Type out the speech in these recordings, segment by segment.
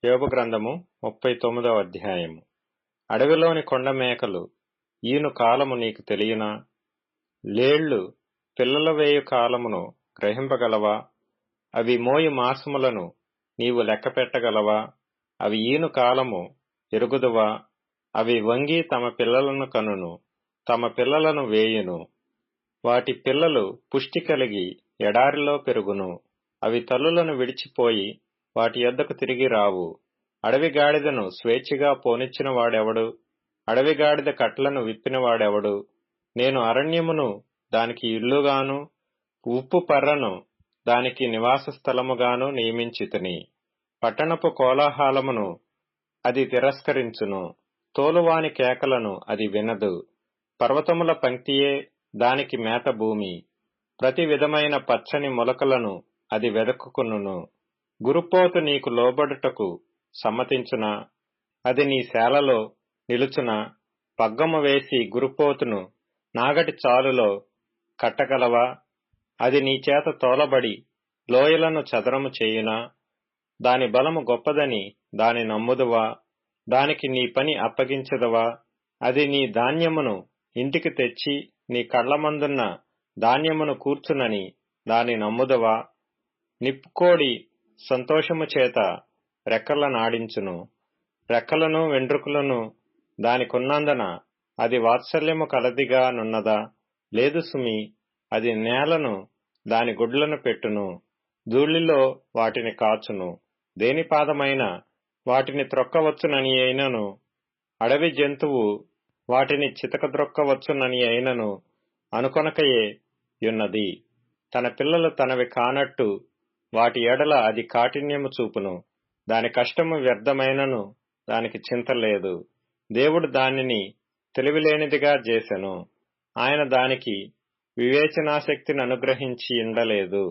యోబు గ్రంథము 39వ అధ్యాయము. అడవిలోని కొండ మేకలు ఈను కాలము నీకు తెలియనా? లేళ్లు పిల్లలు వేయు కాలమును గ్రహింపగలవా? అవి మోయు మాసములను నీవు లెక్కపెట్టగలవా? అవి ఈను కాలము ఎరుగుదువా? అవి వంగి తమ పిల్లలను కనును, తమ పిల్లలను వేయును. వాటి పిల్లలు పుష్టి కలిగి ఎడారిలో పెరుగును. అవి తల్లులను విడిచిపోయి వాటి యొద్దకు తిరిగి రావు. అడవి గాడిదను స్వేచ్ఛగా పోనిచ్చిన వాడెవడు? అడవి గాడిద కట్లను విప్పిన వాడెవడు? నేను అరణ్యమును దానికి ఇల్లుగాను, ఉప్పు పర్రను దానికి నివాస స్థలముగాను నియమించితిని. పట్టణపు కోలాహలమును అది తిరస్కరించును, తోలువాని కేకలను అది వినదు. పర్వతముల పంక్తియే దానికి మేత భూమి. ప్రతి విధమైన పచ్చని మొలకలను అది వెదకుకొనును. గురుపోతు నీకు లోబడుటకు సమ్మతించునా? అది నీ శాలలో నిలుచునా? పగ్గము వేసి గురుపోతును నాగటి చాలులో కట్టగలవా? అది నీ చేత తోలబడి లోయలను చదరము చేయునా? దాని బలము గొప్పదని దాని నమ్ముదువా? దానికి నీ పని అప్పగించదవా? అది నీ ధాన్యమును ఇంటికి తెచ్చి నీ కళ్లమందున్న ధాన్యమును కూర్చునని దాని నమ్ముదవా? నిప్పుకోడి సంతోషము చేత రెక్కలనాడించును. రెక్కలను వెండ్రుకలను దానికున్నందున అది వాత్సల్యము కలదిగా నున్నదా? లేదు సుమి, అది నేలను దాని గుడ్లను పెట్టును, ధూళిలో వాటిని కాచును. దేని పాదమైన వాటిని త్రొక్కవచ్చునని అయినను, అడవి జంతువు వాటిని చితకద్రొక్కవచ్చునని అయినను అనుకొనకయే యున్నది. తన పిల్లలు తనవి కానట్టు వాటి ఎడల అది కాఠిన్యము చూపును. దాని కష్టము వ్యర్థమైనను దానికి చింత లేదు. దేవుడు దానిని తెలివిలేనిదిగా చేసెను. ఆయన దానికి వివేచనాశక్తిని అనుగ్రహించి ఉండలేదు.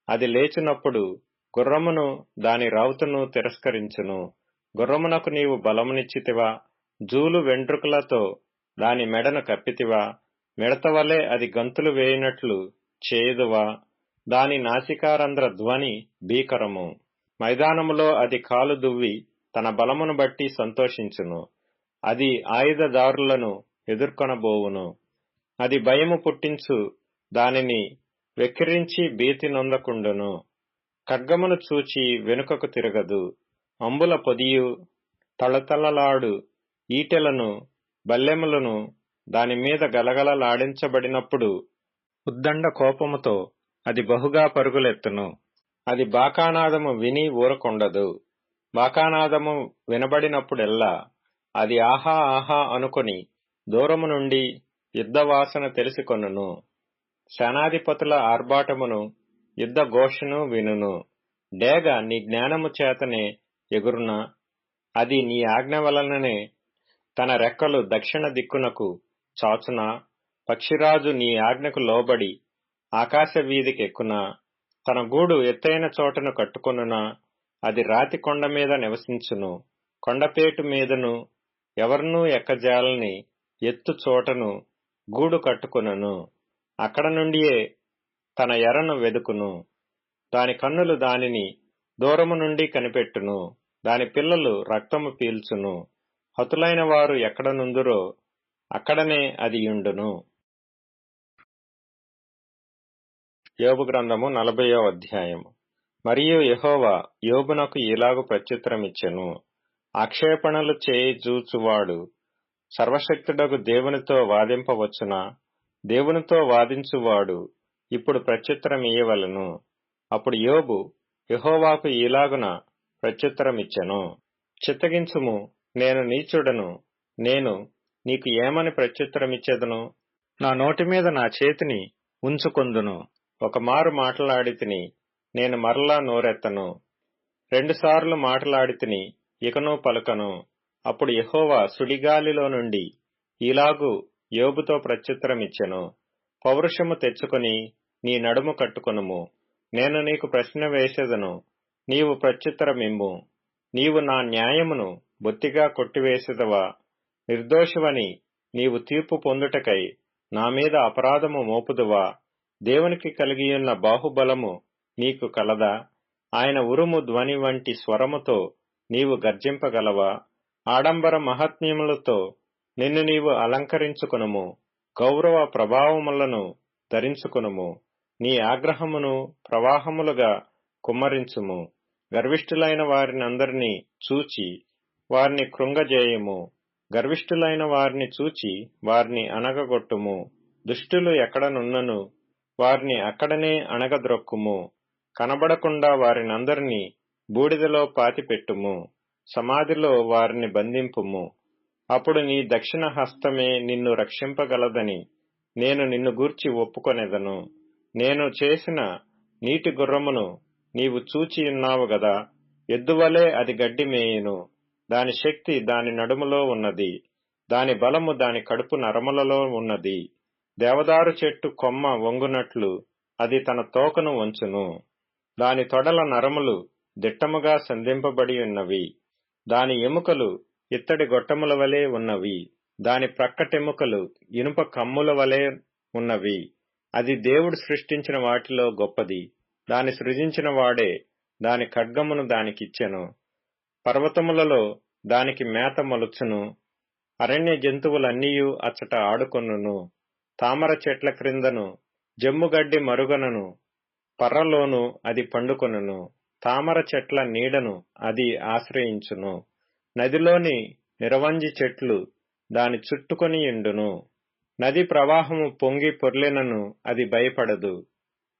అది లేచినప్పుడు గుర్రమును దాని రౌతును తిరస్కరించును. గుర్రమునకు నీవు బలమునిచ్చితివా? జూలు వెంట్రుకలతో దాని మెడను కప్పితివా? మిడతవలే అది గంతులు వేయినట్లు చేయుదువా? దాని నాసికారంధ్ర ధ్వని భీకరము. మైదానములో అది కాలు దువ్వి తన బలమును బట్టి సంతోషించును. అది ఆయుధదారులను ఎదుర్కొనబోవును. అది భయము పుట్టించు దానిని వెక్కిరించి భీతి నొందకుండును. ఖడ్గమును చూచి వెనుకకు తిరగదు. అంబుల పొదియు తళతళలాడు ఈటెలను బల్లెములను దానిమీద గలగలలాడించబడినప్పుడు ఉద్దండ కోపముతో అది బహుగా పరుగులెత్తును. అది బాకానాదము విని ఊరకుండదు. బాకానాదము వినబడినప్పుడెల్లా అది ఆహా ఆహా అనుకొని దూరము నుండి యుద్ధవాసన తెలిసికొనును. సేనాధిపతుల ఆర్భాటమును యుద్ధ ఘోషను వినును. డేగ నీ జ్ఞానము చేతనే ఎగురునా? అది నీ ఆజ్ఞ వలననే తన రెక్కలు దక్షిణ దిక్కునకు చాచునా? పక్షిరాజు నీ ఆజ్ఞకు లోబడి ఆకాశ వీధికెక్కునా? తన గూడు ఎత్తైన చోటను కట్టుకొనునా? అది రాతి కొండ మీద నివసించును. కొండపేటు మీదను ఎవరినూ ఎక్కజాలని ఎత్తు చోటను గూడు కట్టుకొనును. అక్కడ నుండియే తన ఎరను వెదుకును. దాని కన్నులు దానిని దూరము నుండి కనిపెట్టును. దాని పిల్లలు రక్తము పీల్చును. హతులైన వారు ఎక్కడ నుందురో అక్కడనే అది యుండును. యోబు గ్రంథము 40వ అధ్యాయము. మరియు యెహోవా యోబునకు ఇలాగు ప్రత్యుత్తరమిచ్చెను. ఆక్షేపణలు చేయుచూచువాడు సర్వశక్తుడగు దేవునితో వాదింపవచ్చునా? దేవునితో వాదించువాడు ఇప్పుడు ప్రత్యుత్తరమియ్యవలెను. అప్పుడు యోబు యెహోవాకు ఇలాగున ప్రత్యుత్తరమిచ్చెను. చిత్తగించుము, నేను నీచుడను. నేను నీకు ఏమని ప్రత్యుత్తరమిచ్చెదను? నా నోటి మీద నా చేతిని ఉంచుకొందును. ఒకమారు మాటలాడితిని, నేను మరలా నోరెత్తను. 2 సార్లు మాటలాడితిని, ఇకను పలుకను. అప్పుడు యెహోవా సుడిగాలిలో నుండి ఇలాగు యోబుతో ప్రత్యుత్తరమిచ్చెను. పౌరుషము తెచ్చుకొని నీ నడుము కట్టుకొనుము. నేను నీకు ప్రశ్న వేసెదను, నీవు ప్రత్యుత్తరమిమ్ము. నీవు నా న్యాయమును బొత్తిగా కొట్టివేసెదవా? నిర్దోషివని నీవు తీర్పు పొందుటకై నా మీద అపరాధము మోపుదువా? దేవునికి కలిగియున్న బాహుబలము నీకు కలదా? ఆయన ఉరుము ధ్వని వంటి స్వరముతో నీవు గర్జింపగలవా? ఆడంబర మహాత్మ్యములతో నిన్ను నీవు అలంకరించుకొనుము, గౌరవ ప్రభావములను ధరించుకొనుము. నీ ఆగ్రహమును ప్రవాహములుగా కుమ్మరించుము. గర్విష్ఠులైన వారినందరినీ చూచి వారిని కృంగజేయుము. గర్విష్ఠులైన వారిని చూచి వారిని అణగగొట్టుము. దుష్టులు ఎక్కడనున్నను వారిని అక్కడనే అణగద్రొక్కుము. కనబడకుండా వారినందరినీ బూడిదలో పాతిపెట్టుము. సమాధిలో వారిని బంధింపుము. అప్పుడు నీ దక్షిణ హస్తమే నిన్ను రక్షింపగలదని నేను నిన్ను గూర్చి ఒప్పుకొనెదను. నేను చేసిన నీటి గుర్రమును నీవు చూచి ఉన్నావు గదా. ఎద్దువలే అది గడ్డి మేయును. దాని శక్తి దాని నడుములో ఉన్నది. దాని బలము దాని కడుపు నరములలో ఉన్నది. దేవదారు చెట్టు కొమ్మ వంగునట్లు అది తన తోకను వంచును. దాని తొడల నరములు దిట్టముగా సంధింపబడి ఉన్నవి. దాని ఎముకలు ఇత్తడి గొట్టముల వలె ఉన్నవి. దాని ప్రక్కటెముకలు ఇనుప కమ్ముల వలె ఉన్నవి. అది దేవుడు సృష్టించిన వాటిలో గొప్పది. దాని సృజించిన వాడే దాని ఖడ్గమును దానికిచ్చెను. పర్వతములలో దానికి మేత మొలుచును. అరణ్య జంతువులన్నీయు అచ్చట ఆడుకొనును. తామర చెట్ల క్రిందను జమ్ముగడ్డి మరుగనను పర్రలోను అది పండుకొనును. తామర చెట్ల నీడను అది ఆశ్రయించును. నదిలోని నిరవంజి చెట్లు దాని చుట్టుకొనియుండును. నది ప్రవాహము పొంగి పొర్లెనను అది భయపడదు.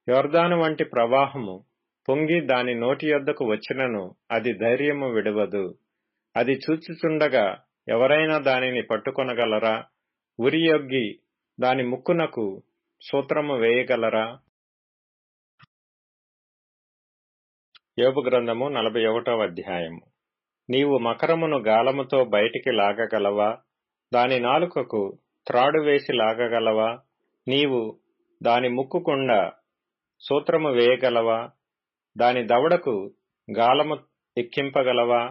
యొర్దాను వంటి ప్రవాహము పొంగి దాని నోటి యొద్దకు వచ్చినను అది ధైర్యము విడువదు. అది చూచుచుండగా ఎవరైనా దానిని పట్టుకొనగలరా? ఉరియొగ్గి దాని ముక్కునకు సూత్రము వేయగలరా? యోబు గ్రంథము 41వ అధ్యాయము. నీవు మకరమును గాలముతో బయటికి లాగగలవా? దాని నాలుకకు త్రాడు వేసి లాగగలవా? నీవు దాని ముక్కుకుండా సూత్రము వేయగలవా? దాని దవడకు గాలము ఎక్కింపగలవా?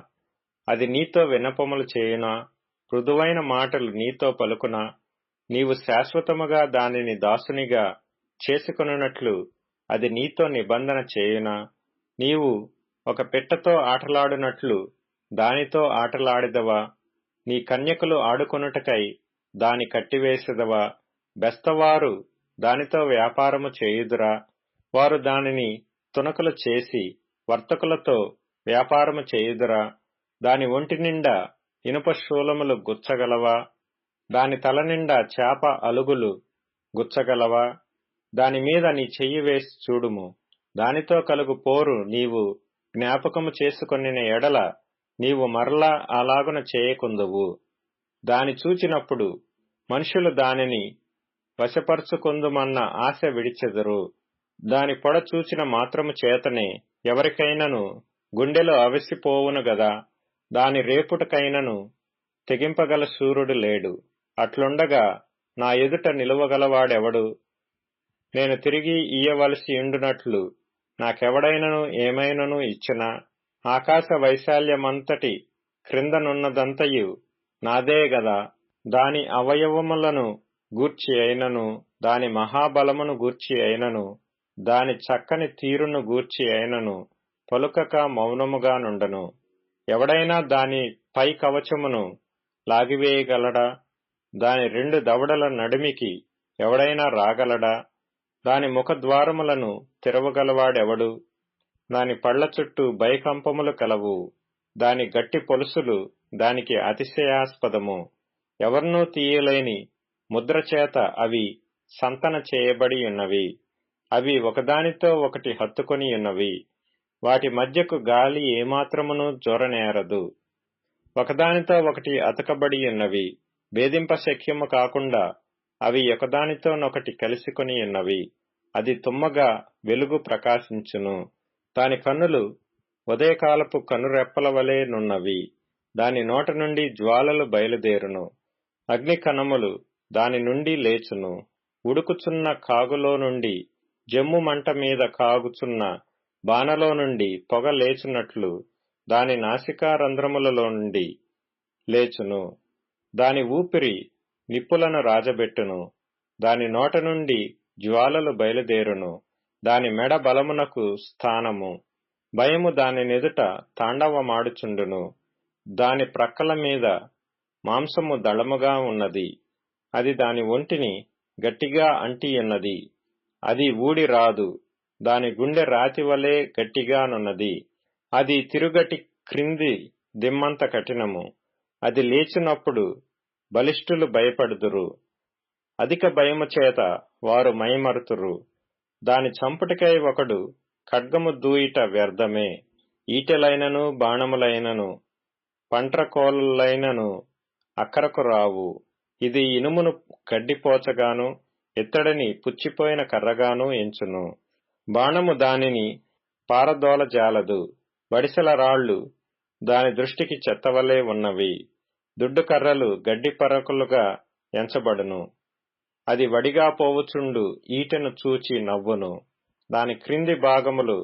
అది నీతో విన్నపములు చేయునా? మృదువైన మాటలు నీతో పలుకునా? నీవు శాశ్వతముగా దానిని దాసునిగా చేసుకొనున్నట్లు అది నీతో నిబంధన చేయునా? నీవు ఒక పిట్టతో ఆటలాడునట్లు దానితో ఆటలాడెదవా? నీ కన్యకలు ఆడుకొనుటకై దాని కట్టివేసెదవా? బెస్తవారు దానితో వ్యాపారము చేయుదురా? వారు దానిని తునకలు చేసి వర్తకులతో వ్యాపారము చేయుదురా? దాని ఒంటి నిండా ఇనుప శూలములు గుచ్చగలవా? దాని తల నిండా చేప అలుగులు గుచ్చగలవా? దాని మీద నీ చెయ్యి వేసి చూడుము. దానితో కలుగు పోరు నీవు జ్ఞాపకము చేసుకొనిన ఎడల నీవు మరలా అలాగున చేయకుందువు. దాని చూచినప్పుడు మనుషులు దానిని వశపరుచుకొందుమన్న ఆశ విడిచెదరు. దాని పొడ చూచిన మాత్రము చేతనే ఎవరికైనను గుండెలో అవిసిపోవును గదా. దాని రేపుటకైనను తెగింపగల శూరుడు లేడు. అట్లుండగా నా ఎదుట నిలువగలవాడెవడు? నేను తిరిగి ఇయ్యవలసి ఉండునట్లు నాకెవడైనను ఏమైనను ఇచ్చినా? ఆకాశ వైశాల్యమంతటి క్రిందనున్నదంతయు నాదే గదా. దాని అవయవములను గూర్చి అయినను, దాని మహాబలమును గూర్చి అయినను, దాని చక్కని తీరును గూర్చి అయినను పలుకక మౌనముగా నుండను. ఎవడైనా దాని పై కవచమును లాగివేయగలడా? దాని రెండు దవడల నడిమికి ఎవడైనా రాగలడా? దాని ముఖద్వారములను తెరవగలవాడెవడు? దాని పళ్ల చుట్టూ భయకంపములు కలవు. దాని గట్టి పొలుసులు దానికి అతిశయాస్పదము. ఎవర్నూ తీయలేని ముద్రచేత అవి సంతన చేయబడి ఉన్నవి. అవి ఒకదానితో ఒకటి హత్తుకొని ఉన్నవి. వాటి మధ్యకు గాలి ఏమాత్రమును జొరనేరదు. ఒకదానితో ఒకటి అతకబడి ఉన్నవి. భేదింప శక్యము కాకుండా అవి ఒకదానితోనొకటి కలిసికొని ఉన్నవి. అది తుమ్మగా వెలుగు ప్రకాశించును. దాని కన్నులు ఉదయకాలపు కనురెప్పల వలె నున్నవి. దాని నోట నుండి జ్వాలలు బయలుదేరును. అగ్ని కణములు దాని నుండి లేచును. ఉడుకుచున్న కాగులో నుండి, జమ్ము మంట మీద కాగుచున్న బాణలో నుండి పొగ లేచున్నట్లు దాని నాసికారంధ్రములలో నుండి లేచును. దాని ఊపిరి నిప్పులను రాజబెట్టును. దాని నోట నుండి జ్వాలలు బయలుదేరును. దాని మెడ బలమునకు స్థానము. భయము దాని నెదుట తాండవమాడుచుండును. దాని ప్రక్కల మీద మాంసము దళముగా ఉన్నది. అది దాని ఒంటిని గట్టిగా అంటియున్నది. అది ఊడి రాదు. దాని గుండె రాతివలే గట్టిగానున్నది. అది తిరుగటి క్రింది దిమ్మంత కఠినము. అది లేచినప్పుడు బలిష్ఠులు భయపడుదురు. అధిక భయము చేత వారు మైమరుతురు. దాని చంపుటకై ఒకడు ఖడ్గము దూయిట వ్యర్థమే. ఈటెలైనను బాణములైనను పంట్రకోలైనను అక్కరకు రావు. ఇది ఇనుమును గడ్డిపోచగాను ఇత్తడిని పుచ్చిపోయిన కర్రగాను ఎంచును. బాణము దానిని పారదోల జాలదు. వడిసెల రాళ్లు దాని దృష్టికి చెత్తవలే ఉన్నవి. దుడ్డు కర్రలు గడ్డి పరకులుగా ఎంచబడును. అది వడిగా పోవుచుండు ఈటెను చూచి నవ్వును. దాని క్రింది భాగములు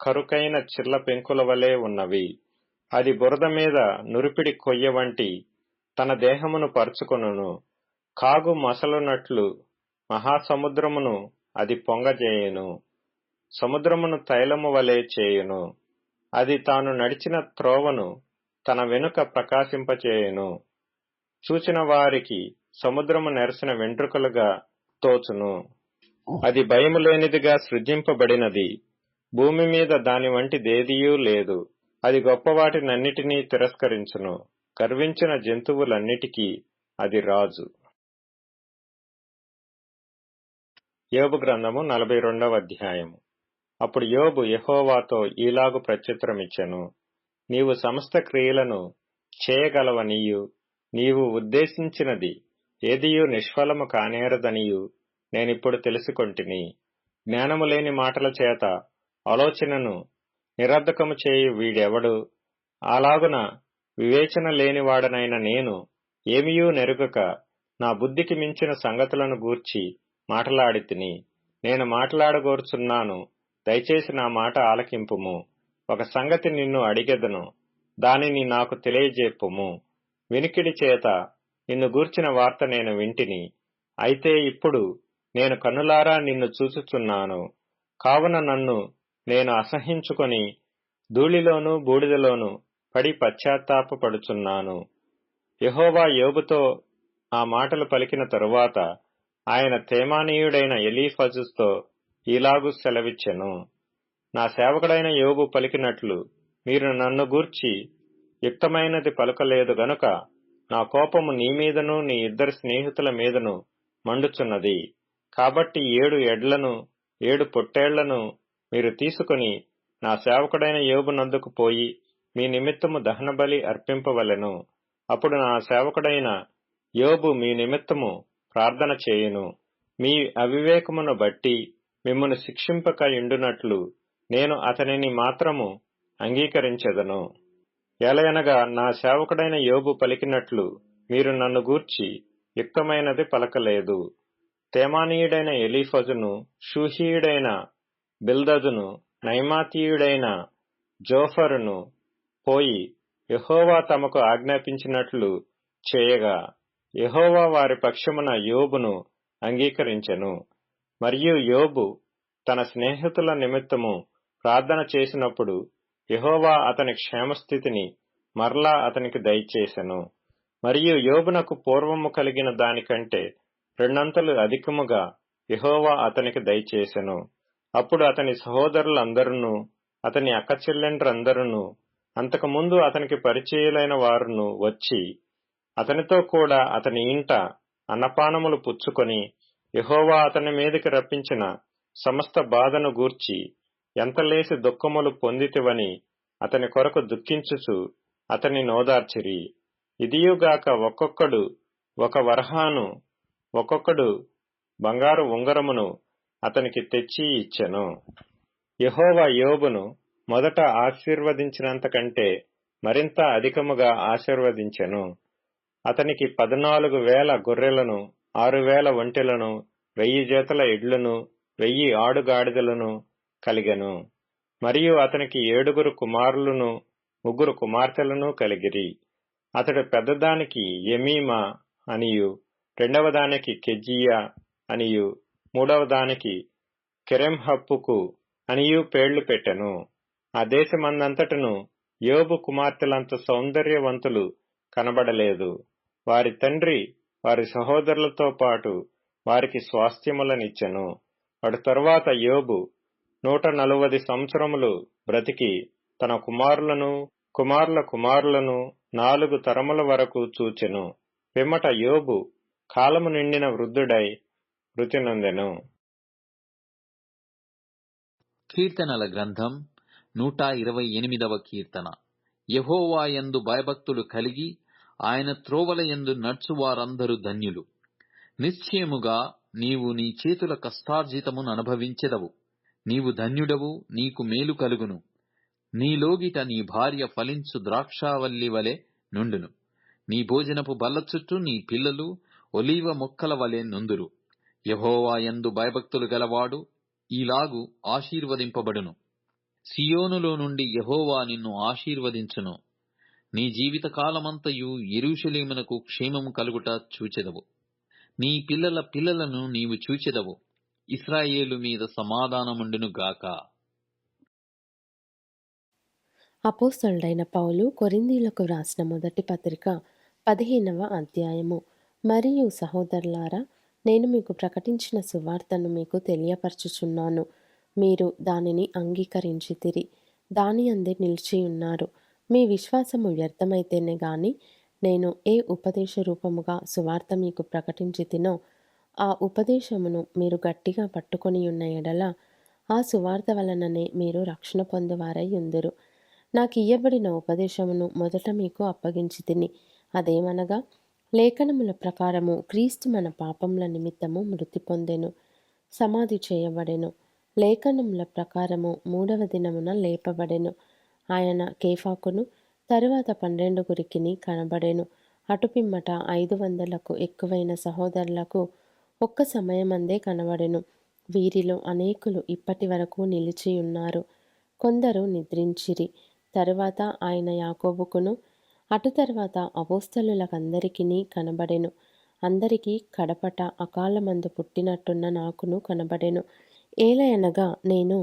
కరుకైన చిల్ల పెంకుల వలె ఉన్నవి. అది బురద మీద నురిపిడి కొయ్య వంటి తన దేహమును పరుచుకొనును. కాగు మసలునట్లు మహాసముద్రమును అది పొంగజేయును. సముద్రమును తైలము వలె చేయును. అది తాను నడిచిన త్రోవను తన వెనుక ప్రకాశింపచేయును. చూచిన వారికి సముద్రము నెరసిన వెంట్రుకలుగా తోచును. అది భయము లేనిదిగా సృజింపబడినది. భూమి మీద దాని వంటి దేదియూ లేదు. అది గొప్పవాటినన్నిటినీ తిరస్కరించును. గర్వించిన జంతువులన్నిటికీ అది రాజు. యోబు గ్రంథము 42వ అధ్యాయము. అప్పుడు యోబు యెహోవాతో ఈలాగు ప్రత్యుత్తరమిచ్చెను. నీవు సమస్త క్రియలను చేయగలవనియు నీవు ఉద్దేశించినది ఏదియూ నిష్ఫలము కానేరదనియు నేనిప్పుడు తెలుసుకొంటిని. జ్ఞానము లేని మాటల చేత ఆలోచనను నిరర్ధకము చేయు వీడెవడు? అలాగున వివేచన లేనివాడనైన నేను ఏమియూ నెరుగక నా బుద్ధికి మించిన సంగతులను గూర్చి మాటలాడితిని. నేను మాట్లాడగోరుచున్నాను, దయచేసి నా మాట ఆలకింపుము. ఒక సంగతి నిన్ను అడిగెదను, దానిని నాకు తెలియజేప్పుము. వినికిడి చేత నిన్ను గూర్చిన వార్త నేను వింటిని. అయితే ఇప్పుడు నేను కన్నులారా నిన్ను చూచుచున్నాను. కావున నన్ను నేను అసహ్యించుకొని ధూళిలోను బూడిదలోను పడి పశ్చాత్తాపపడుచున్నాను. యెహోవా యోబుతో ఆ మాటలు పలికిన తరువాత ఆయన తేమానీయుడైన ఎలీఫజుతో ఈలాగు సెలవిచ్చెను. నా సేవకుడైన యోబు పలికినట్లు మీరు నన్ను గూర్చి యుక్తమైనది పలుకలేదు గనుక నా కోపము నీ మీదను నీ ఇద్దరు స్నేహితుల మీదను మండుచున్నది. కాబట్టి 7 ఎడ్లను 7 పొట్టేళ్లను మీరు తీసుకుని నా సేవకుడైన యోబు నందుకు పోయి మీ నిమిత్తము దహనబలి అర్పింపవలెను. అప్పుడు నా సేవకుడైన యోబు మీ నిమిత్తము ప్రార్థన చేయును. మీ అవివేకమును బట్టి మిమ్మును శిక్షింపక యుండునట్లు నేను అతనిని మాత్రము అంగీకరించెదను. ఎలయనగా నా సేవకుడైన యోబు పలికినట్లు మీరు నన్ను గూర్చి యుక్తమైనది పలకలేదు. తేమానీయుడైన ఎలీఫజును, షూహీయుడైన బిల్దదును, నైమాతీయుడైన జోఫరును పోయి యెహోవా తమకు ఆజ్ఞాపించినట్లు చేయగా యెహోవా వారి పక్షమున యోబును అంగీకరించెను. మరియు యోబు తన స్నేహితుల నిమిత్తము ప్రార్థన చేసినప్పుడు యెహోవా అతని క్షేమస్థితిని మరలా అతనికి దయచేసెను. మరియు యోబునకు పూర్వము కలిగిన దానికంటే 2 అంతలు అధికముగా యెహోవా అతనికి దయచేసెను. అప్పుడు అతని సహోదరులందరును అతని అక్కచెల్లెండ్రందరును అంతకుముందు అతనికి పరిచయులైన వారును వచ్చి అతనితో కూడా అతని ఇంట అన్నపానములు పుచ్చుకొని యెహోవా అతని మీదికి రప్పించిన సమస్త బాధను గూర్చి ఎంతలేసి దుఃఖములు పొందితివని అతని కొరకు దుఃఖించుచు అతని నోదార్చిరి. ఇదియుగాక ఒక్కొక్కడు ఒక వరహాను ఒక్కొక్కడు బంగారు ఉంగరమును అతనికి తెచ్చి ఇచ్చెను. యెహోవా యోబును మొదట ఆశీర్వదించినంతకంటే మరింత అధికముగా ఆశీర్వదించెను. అతనికి 14,000 గొర్రెలను, 6,000 ఒంటెలను, 1000 జతల ఎడ్లను, 1000 ఆడుగాడిదలను కలిగెను. మరియు అతనికి 7 కుమారులను 3 కుమార్తెలను కలిగిరి. అతడు పెద్దదానికి యెమీమా అనియు, రెండవదానికి కెజ్జియా అనియు, మూడవదానికి కెరెంహప్పుకు అనియు పేర్లు పెట్టెను. ఆ దేశమందంతటను యోబు కుమార్తెలంత సౌందర్యవంతులు కనబడలేదు. వారి తండ్రి వారి సహోదరులతో పాటు వారికి స్వాస్థ్యములనిచ్చెను. అటు తరువాత యోబు 140 సంవత్సరములు బ్రతికి తన కుమారులను కుమారుల కుమారులను 4 తరముల వరకు చూచెను. పిమ్మట యోబు కాలము నిండిన వృద్ధుడై మృతి నొందెను. కీర్తనల గ్రంథం 128వ కీర్తన. యెహోవా యందు భయభక్తులు కలిగి ఆయన త్రోవల యందు నడుచువారందరూ ధన్యులు. నిశ్చయముగా నీవు నీ చేతుల కష్టార్జితమును అనుభవించెదవు. నీవు ధన్యుడవు, నీకు మేలు కలుగును. నీలోగిట నీ భార్య ఫలించు ద్రాక్షావల్లి వలె నుండును. నీ భోజనపు బల్ల చుట్టూ నీ పిల్లలు ఒలీవ మొక్కల వలె నుందురు. యెహోవా యందు భయభక్తులు గలవాడు ఈలాగు ఆశీర్వదింపబడును. సియోనులో నుండి యెహోవా నిన్ను ఆశీర్వదించును. నీ జీవిత కాలమంతయు యెరూషలేమునకు క్షేమము కలుగుట చూచెదవు. నీ పిల్లల పిల్లలను నీవు చూచెదవు. ఇశ్రాయేలు మీద సమాధానముండును గాక. అపోస్తలుడైన పౌలు కొరింథీయులకు వ్రాసిన మొదటి పత్రిక 15వ అధ్యాయము. మరియు సహోదరులారా, నేను మీకు ప్రకటించిన సువార్తను మీకు తెలియపరచుచున్నాను. మీరు దానిని అంగీకరించితిరి, దాని అందే నిలిచియున్నారు. మీ విశ్వాసము వ్యర్థమైతేనే గాని నేను ఏ ఉపదేశ రూపముగా సువార్త మీకు ప్రకటించితినో ఆ ఉపదేశమును మీరు గట్టిగా పట్టుకొని ఉన్న ఎడల ఆ సువార్త వలననే మీరు రక్షణ పొందువారై ఉందురు. నాకు ఇయ్యబడిన ఉపదేశమును మొదట మీకు అప్పగించి తిని, అదేమనగా లేఖనముల ప్రకారము క్రీస్తు మన పాపముల నిమిత్తము మృతి పొందెను, సమాధి చేయబడెను, లేఖనముల ప్రకారము 3వ దినమున లేపబడెను. ఆయన కేఫాకును తరువాత 12 కనబడెను. అటుపిమ్మట 500కు ఎక్కువైన సహోదరులకు ఒక్క సమయమందే కనబడెను. వీరిలో అనేకులు ఇప్పటి వరకు నిలిచియున్నారు, కొందరు నిద్రించిరి. తరువాత ఆయన యాకోబుకును అటు తర్వాత అపోస్తలులకందరికీ కనబడెను. అందరికీ కడపట అకాలమందు పుట్టినట్టున్న నాకును కనబడెను. ఏలయనగా నేను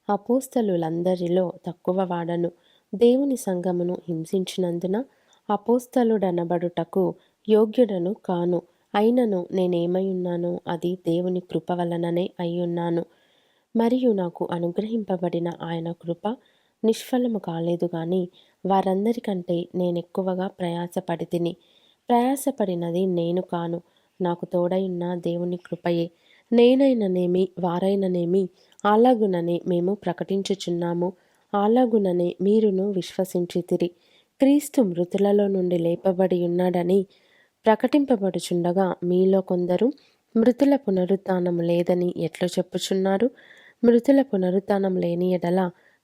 అపోస్తలులందరిలో తక్కువ వాడను. దేవుని సంఘమును హింసించినందున అపోస్తలుడనబడుటకు యోగ్యుడను కాను. అయినను నేనేమైయున్నానో అది దేవుని కృప వలననే అయ్యున్నాను. మరియు నాకు అనుగ్రహింపబడిన ఆయన కృప నిష్ఫలము కాలేదు గాని వారందరికంటే నేనెక్కువగా ప్రయాసపడితిని. ప్రయాసపడినది నేను కాను, నాకు తోడైయున్న దేవుని కృపయే. నేనైననేమి వారైననేమి అలాగుననే మేము ప్రకటించుచున్నాము, అలాగుననే మీరును విశ్వసించితిరి. క్రీస్తు మృతులలో నుండి లేపబడి ఉన్నాడని ప్రకటింపబడుచుండగా మీలో కొందరు మృతుల పునరుత్థానము లేదని ఎట్లు చెప్పుచున్నారు? మృతుల పునరుత్థానం లేని ఎడల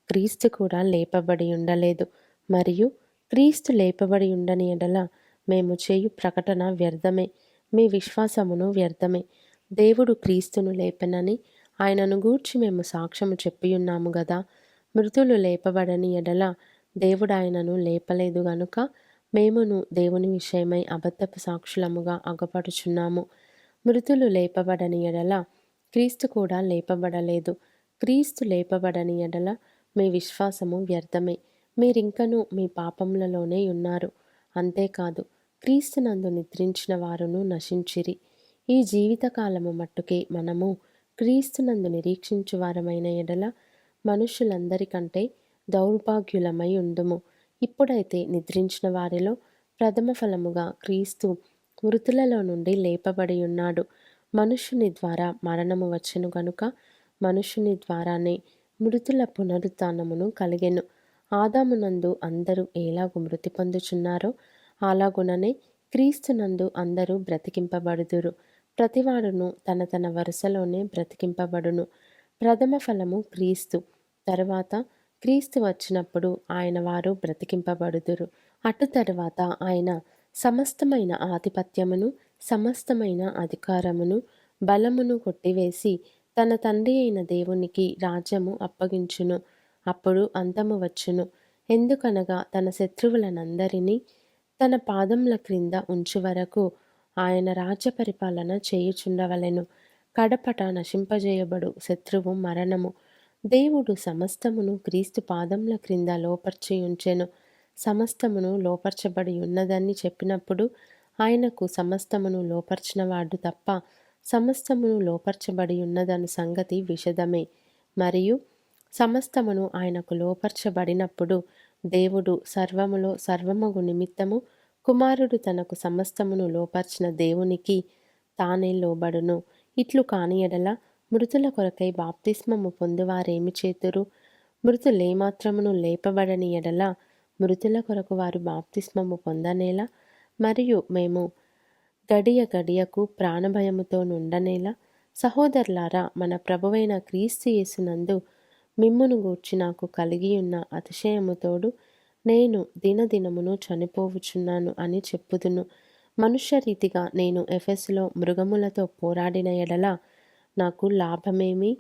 క్రీస్తు కూడా లేపబడి ఉండలేదు. మరియు క్రీస్తు లేపబడి ఉండని ఎడల మేము చేయు ప్రకటన వ్యర్థమే, మీ విశ్వాసమును వ్యర్థమే. దేవుడు క్రీస్తును లేపెనని ఆయనను గూర్చి మేము సాక్ష్యము చెప్పియున్నాము గదా. మృతులు లేపబడని ఎడల దేవుడు ఆయనను లేపలేదు గనుక మేమును దేవుని విషయమై అబద్ధపు సాక్షులముగా అగపడుచున్నాము. మృతులు లేపబడని ఎడల క్రీస్తు కూడా లేపబడలేదు. క్రీస్తు లేపబడని ఎడల మీ విశ్వాసము వ్యర్థమే, మీరింకనూ మీ పాపములలోనే ఉన్నారు. అంతేకాదు, క్రీస్తునందు నిద్రించిన వారును నశించిరి. ఈ జీవితకాలము మట్టుకే మనము క్రీస్తునందు నిరీక్షించువారమైన ఎడల మనుష్యులందరికంటే దౌర్భాగ్యులమై ఉండుము. ఇప్పుడైతే నిద్రించిన వారిలో ప్రథమ ఫలముగా క్రీస్తు మృతులలో నుండి లేపబడి ఉన్నాడు. మనుష్యుని ద్వారా మరణము వచ్చెను గనుక మనుష్యుని ద్వారానే మృతుల పునరుత్థానమును కలిగెను. ఆదామునందు అందరూ ఎలాగు మృతి పొందుచున్నారో అలాగుననే క్రీస్తునందు అందరూ బ్రతికింపబడుదురు. ప్రతివాడును తన తన వరుసలోనే బ్రతికింపబడును. ప్రథమ ఫలము క్రీస్తు, తరువాత క్రీస్తు వచ్చినప్పుడు ఆయన వారు బ్రతికింపబడుదురు. అటు తరువాత ఆయన సమస్తమైన ఆధిపత్యమును, సమస్తమైన అధికారమును, బలమును కొట్టివేసి తన తండ్రి అయిన దేవునికి రాజ్యము అప్పగించును. అప్పుడు అంతము వచ్చును. ఎందుకనగా తన శత్రువులనందరినీ తన పాదముల క్రింద ఉంచు వరకు ఆయన రాజ్య పరిపాలన చేయుచుండవలెను. కడపట నశింపజేయబడు శత్రువు మరణము. దేవుడు సమస్తమును క్రీస్తు పాదముల క్రింద లోపర్చి ఉంచెను. సమస్తమును లోపర్చబడి ఉన్నదని చెప్పినప్పుడు ఆయనకు సమస్తమును లోపర్చినవాడు తప్ప సమస్తమును లోపర్చబడి ఉన్నదను సంగతి విషదమే. మరియు సమస్తమును ఆయనకు లోపర్చబడినప్పుడు దేవుడు సర్వములో సర్వమగు నిమిత్తము కుమారుడు తనకు సమస్తమును లోపర్చిన దేవునికి తానే లోబడును. ఇట్లు కాని ఎడల మృతుల కొరకై బాప్తిస్మము పొందువారేమి చేతురు? మృతులేమాత్రమును లేపబడని ఎడల మృతుల కొరకు వారు బాప్తిస్మము పొందనేలా? మరియు మేము గడియ గడియకు ప్రాణభయముతో నుండనేలా? సహోదరులారా, మన ప్రభువైన క్రీస్తు యేసునందు మిమ్మును గూర్చి నాకు కలిగియున్న అతిశయముతోడు నేను దినదినమును చనిపోవుచున్నాను అని చెప్పుదును. మనుష్యరీతిగా నేను ఎఫెసులో మృగములతో పోరాడిన ఎడల నాకు లాభమేమి?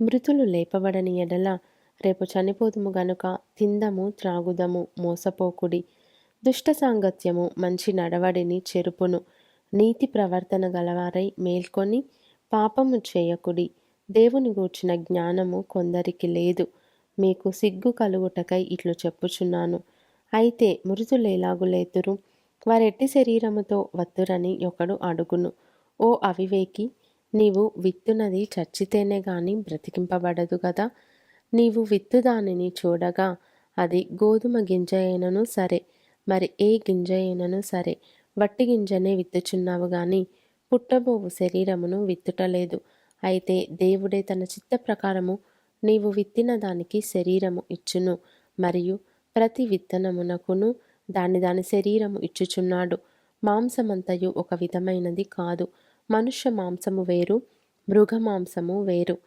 మృతులు లేపబడని ఎడల రేపు చనిపోదుము గనుక తిందము త్రాగుదము, మోసపోకుడి. దుష్ట సాంగత్యము మంచి నడవడిని చెరుపును. నీతి ప్రవర్తన గలవారై మేల్కొని పాపము చేయకుడి. దేవుని గూర్చిన జ్ఞానము కొందరికి లేదు. మీకు సిగ్గు కలుగుటకై ఇట్లు చెప్పుచున్నాను. అయితే మృతులేలాగు లేతురు? వారెట్టి శరీరముతో వత్తురని ఒకడు అడుగును. ఓ అవివేకి, నీవు విత్తునది చచ్చితేనే గాని బ్రతికింపబడదు గదా. నీవు విత్తు దానిని చూడగా అది గోధుమ గింజ అయినను సరే, మరి ఏ గింజ అయినను సరే, వట్టి గింజనే విత్తుచున్నావు గాని పుట్టబోవు శరీరమును విత్తుటలేదు. అయితే దేవుడే తన చిత్త ప్రకారము నీవు విత్తిన దానికి శరీరము ఇచ్చును. మరియు ప్రతి విత్తనమునకును దాని దాని శరీరము ఇచ్చుచున్నాడు. మాంసమంతయు ఒక విధమైనది కాదు. మనుష్య మాంసము వేరు, మృగ మాంసము వేరు,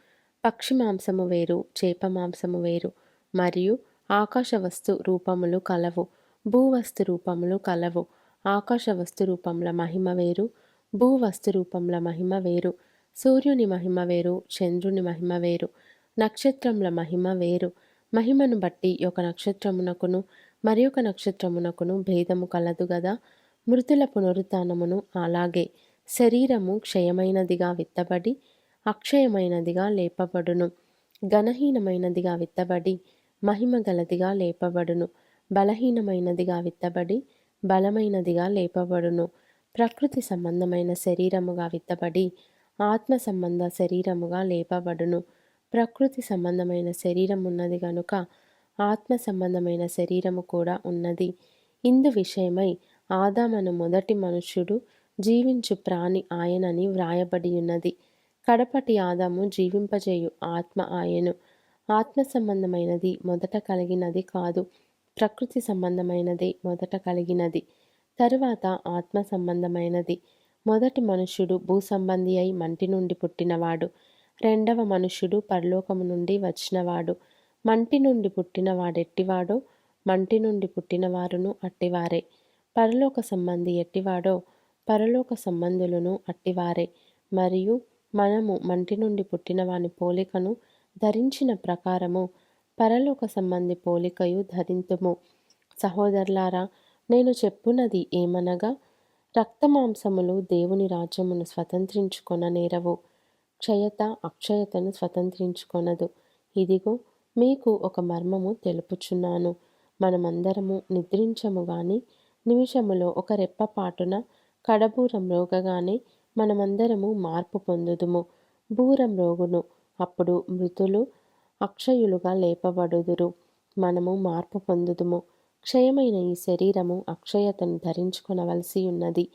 పక్షి మాంసము వేరు, చేప మాంసము వేరు. మరియు ఆకాశ వస్తు రూపములు కలవు, భూవస్తు రూపములు కలవు. ఆకాశ వస్తు రూపముల మహిమ వేరు, భూవస్తు రూపముల మహిమ వేరు. సూర్యుని మహిమ వేరు, చంద్రుని మహిమ వేరు, నక్షత్రముల మహిమ వేరు. మహిమను బట్టి ఒక నక్షత్రమునకును మరి ఒక నక్షత్రమునకును భేదము కలదు గదా. మృతుల పునరుత్థానమును అలాగే. శరీరము క్షయమైనదిగా విత్తబడి అక్షయమైనదిగా లేపబడును. ఘనహీనమైనదిగా విత్తబడి మహిమ గలదిగా లేపబడును. బలహీనమైనదిగా విత్తబడి బలమైనదిగా లేపబడును. ప్రకృతి సంబంధమైన శరీరముగా విత్తబడి ఆత్మ సంబంధ శరీరముగా లేపబడును. ప్రకృతి సంబంధమైన శరీరం ఉన్నది గనుక ఆత్మ సంబంధమైన శరీరము కూడా ఉన్నది. ఇందు విషయమై ఆదామను మొదటి మనుష్యుడు జీవించు ప్రాణి ఆయనని వ్రాయబడి ఉన్నది. కడపటి ఆదాము జీవింపజేయు ఆత్మ ఆయను. ఆత్మ సంబంధమైనది మొదట కలిగినది కాదు, ప్రకృతి సంబంధమైనదే మొదట కలిగినది, తరువాత ఆత్మ సంబంధమైనది. మొదటి మనుష్యుడు భూ సంబంధి అయి మంటి నుండి పుట్టినవాడు. రెండవ మనుష్యుడు పరలోకము నుండి వచ్చినవాడు. మంటి నుండి పుట్టిన వాడెట్టివాడో మంటి నుండి పుట్టిన వారును అట్టివారే. పరలోక సంబంధి ఎట్టివాడో పరలోక సంబంధులను అట్టివారే. మరియు మనము మంటి నుండి పుట్టిన వాని పోలికను ధరించిన ప్రకారము పరలోక సంబంధి పోలికయు ధరింతుము. సహోదరులారా, నేను చెప్పున్నది ఏమనగా, రక్తమాంసములు దేవుని రాజ్యమును స్వతంత్రించుకొననేరవు, క్షయత అక్షయతను స్వతంత్రించుకొనదు. ఇదిగో మీకు ఒక మర్మము తెలుపుచున్నాను. మనమందరము నిద్రించము గాని నిమిషములో ఒక రెప్పపాటున కడబూరం మ్రోగగానే మనమందరము మార్పు పొందుదుము. బూరం మ్రోగును, అప్పుడు మృతులు అక్షయులుగా లేపబడుదురు. మనము మార్పు పొందుదుము. క్షయమైన ఈ శరీరము అక్షయతను ధరించుకొనవలసి ఉన్నది.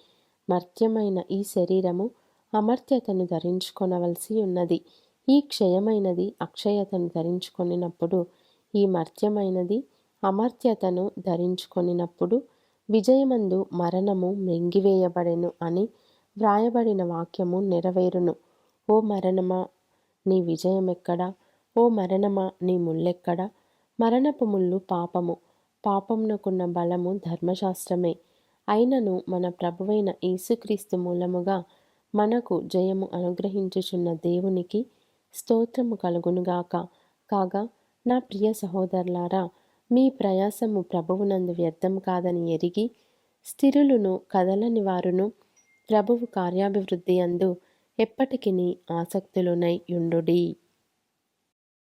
మర్త్యమైన ఈ శరీరము అమర్త్యతను ధరించుకొనవలసి ఉన్నది. ఈ క్షయమైనది అక్షయతను ధరించుకొనినప్పుడు, ఈ మర్త్యమైనది అమర్త్యతను ధరించుకొనినప్పుడు విజయమందు మరణము మృంగివేయబడెను అని వ్రాయబడిన వాక్యము నెరవేరును. ఓ మరణమా, నీ విజయమెక్కడా? ఓ మరణమా, నీ ముల్లెక్కడా? మరణపు ముల్లు పాపము, పాపమునకున్న బలము ధర్మశాస్త్రమే. అయినను మన ప్రభువైన యేసుక్రీస్తు మూలముగా మనకు జయము అనుగ్రహించుచున్న దేవునికి స్తోత్రము కలుగునుగాక. కాగా నా ప్రియ సహోదరులారా, మీ ప్రయాసము ప్రభువునందు వ్యర్థం కాదని ఎరిగి స్థిరులును కదలని వారును ప్రభువు కార్యాభివృద్ధి యందు ఎప్పటికిని ఆసక్తులునై యుండుడి.